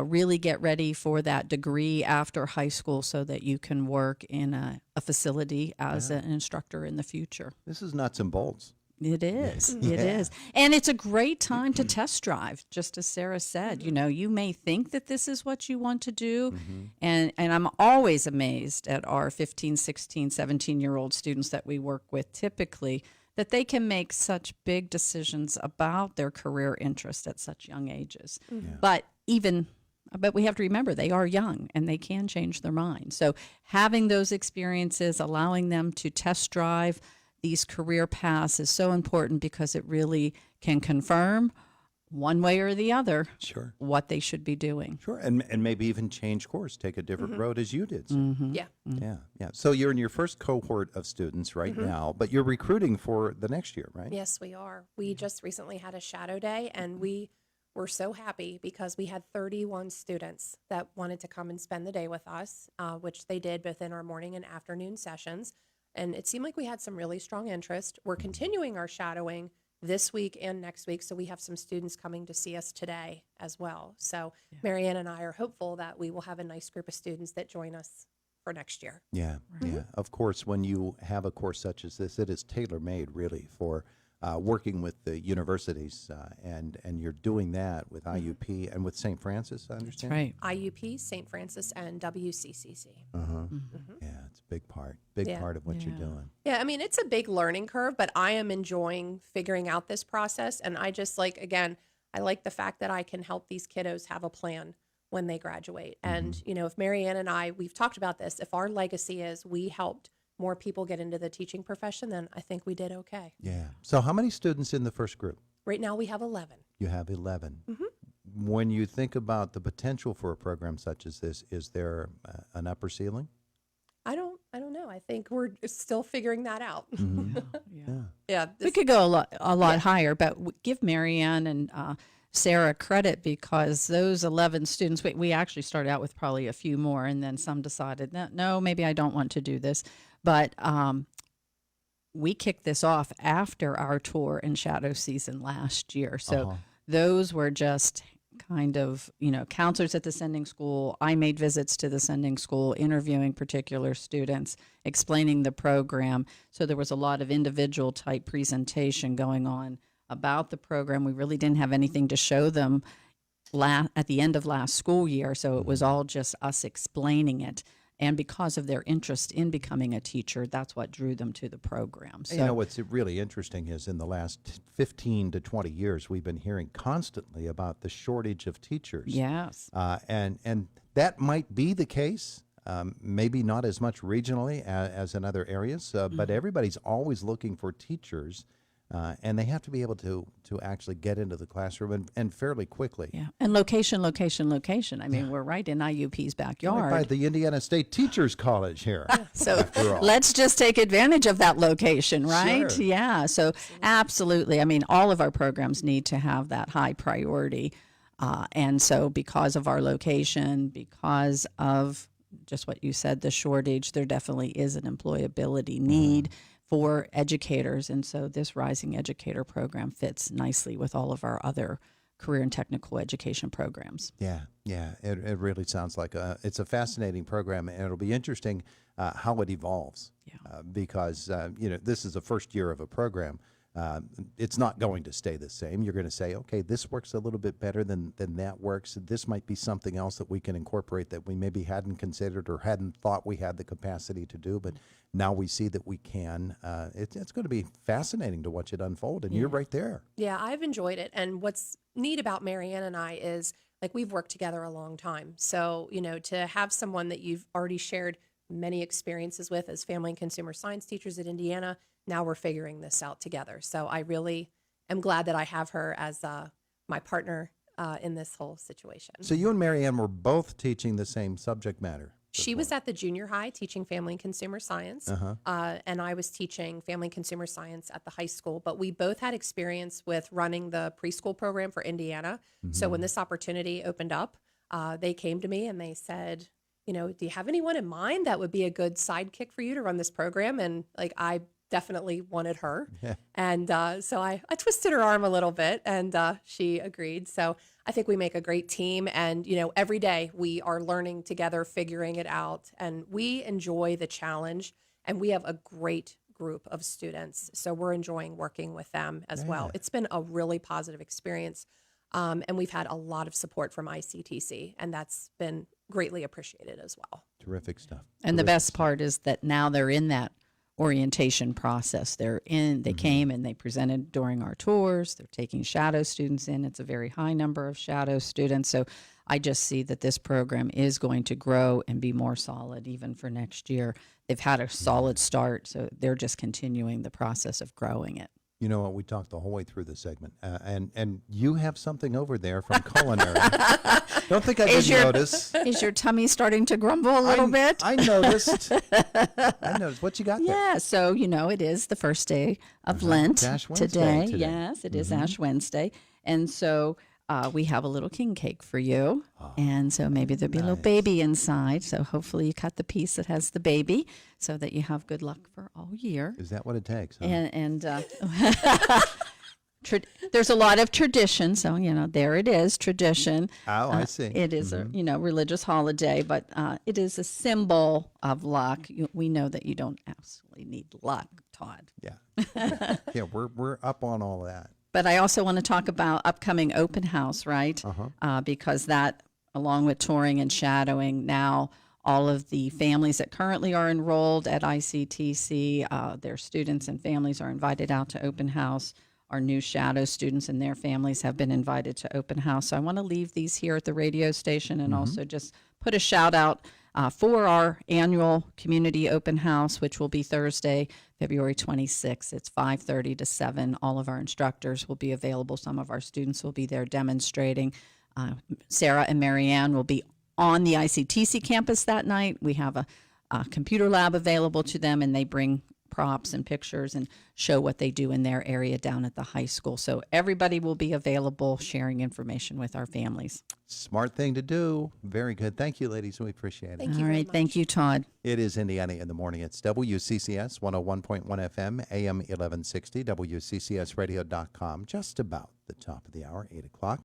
really get ready for that degree after high school so that you can work in a facility as an instructor in the future. This is nuts and bolts. It is. Yeah. It is. And it's a great time to test drive, just as Sarah said. You know, you may think that this is what you want to do. And I'm always amazed at our 15, 16, 17-year-old students that we work with typically, that they can make such big decisions about their career interest at such young ages. But we have to remember they are young and they can change their mind. So having those experiences, allowing them to test drive these career paths is so important because it really can confirm one way or the other what they should be doing. And maybe even change course, take a different road as you did. Yeah. Yeah. So you're in your first cohort of students right now, but you're recruiting for the next year, right? Yes, we are. We just recently had a shadow day, and we were so happy because we had 31 students that wanted to come and spend the day with us, which they did both in our morning and afternoon sessions. And it seemed like we had some really strong interest. We're continuing our shadowing this week and next week, so we have some students coming to see us today as well. So Marianne and I are hopeful that we will have a nice group of students that join us for next year. Yeah. Of course, when you have a course such as this, it is tailor-made really for working with the universities, and you're doing that with IUP and with St. Francis, I understand? Right. IUP, St. Francis, and WCCC. Yeah, it's a big part of what you're doing. Yeah, I mean, it's a big learning curve, but I am enjoying figuring out this process. And I just I like the fact that I can help these kiddos have a plan when they graduate. And, if Marianne and we've talked about this, if our legacy is we helped more people get into the teaching profession, then I think we did okay. Yeah. So how many students in the first group? Right now we have 11. You have 11. When you think about the potential for a program such as this, is there an upper ceiling? I don't know. I think we're still figuring that out. Yeah. We could go a lot higher, but give Marianne and Sarah credit because those 11 students, we actually started out with probably a few more, and then some decided, no, maybe I don't want to do this. But we kicked this off after our tour and shadow season last year. So those were just kind of, counselors at the sending school. I made visits to the sending school, interviewing particular students, explaining the program. So there was a lot of individual type presentation going on about the program. We really didn't have anything to show them at the end of last school year. So it was all just us explaining it. And because of their interest in becoming a teacher, that's what drew them to the program. So, what's really interesting is in the last 15 to 20 years, we've been hearing constantly about the shortage of teachers. Yes. And that might be the case, maybe not as much regionally as in other areas, but everybody's always looking for teachers. And they have to be able to actually get into the classroom and fairly quickly. Yeah, and location. I mean, we're right in IUP's backyard. Right by the Indiana State Teachers College here. So let's just take advantage of that location, right? Sure. Yeah, so absolutely. I mean, all of our programs need to have that high priority. And so because of our location, because of just what you said, the shortage, there definitely is an employability need for educators. And so this Rising Educator program fits nicely with all of our other career and technical education programs. Yeah. It really sounds like it's a fascinating program, and it'll be interesting how it evolves. Because, this is the first year of a program. It's not going to stay the same. You're going to say, okay, this works a little bit better than that works. This might be something else that we can incorporate that we maybe hadn't considered or hadn't thought we had the capacity to do, but now we see that we can. It's going to be fascinating to watch it unfold, and you're right there. Yeah, I've enjoyed it. And what's neat about Marianne and I is, we've worked together a long time. So, to have someone that you've already shared many experiences with as family and consumer science teachers at Indiana, now we're figuring this out together. So I really am glad that I have her as my partner in this whole situation. So you and Marianne were both teaching the same subject matter. She was at the junior high teaching family and consumer science, and I was teaching family and consumer science at the high school. But we both had experience with running the preschool program for Indiana. So when this opportunity opened up, they came to me and they said, do you have anyone in mind that would be a good sidekick for you to run this program? And I definitely wanted her. And so I twisted her arm a little bit, and she agreed. So I think we make a great team, and every day we are learning together, figuring it out, and we enjoy the challenge, and we have a great group of students, so we're enjoying working with them as well. It's been a really positive experience, and we've had a lot of support from ICTC, and that's been greatly appreciated as well. Terrific stuff. And the best part is that now they're in that orientation process. They came and they presented during our tours. They're taking shadow students in. It's a very high number of shadow students. So I just see that this program is going to grow and be more solid even for next year. They've had a solid start, so they're just continuing the process of growing it. You know what? We talked the whole way through the segment, and you have something over there from culinary. Don't think I didn't notice. Is your tummy starting to grumble a little bit? I noticed. I noticed. What you got there? Yeah, so it is the first day of Lent Ash Wednesday today. Yes, it is Ash Wednesday, and so we have a little king cake for you, and so maybe there'll be a little baby inside. So hopefully you cut the piece that has the baby, so that you have good luck for all year. Is that what it takes? Huh? And there's a lot of tradition, so there it is, tradition. Oh, I see. It is a religious holiday, but it is a symbol of luck. We know that you don't absolutely need luck, Todd. Yeah, yeah, we're up on all that. But I also want to talk about upcoming open house, right? Because that, along with touring and shadowing, now all of the families that currently are enrolled at ICTC, their students and families are invited out to open house. Our new shadow students and their families have been invited to open house. So I want to leave these here at the radio station and also just put a shout out for our annual community open house, which will be Thursday, February 26th. It's 5:30 to 7. All of our instructors will be available. Some of our students will be there demonstrating. Sarah and Marianne will be on the ICTC campus that night. We have a computer lab available to them, and they bring props and pictures and show what they do in their area down at the high school. So everybody will be available sharing information with our families. Smart thing to do. Very good. Thank you, ladies. We appreciate it. Thank you All very right. much. Thank you, Todd. It is Indiana in the Morning. It's WCCS 101.1 FM, AM 1160, WCCSradio.com. Just about the top of the hour, 8 o'clock.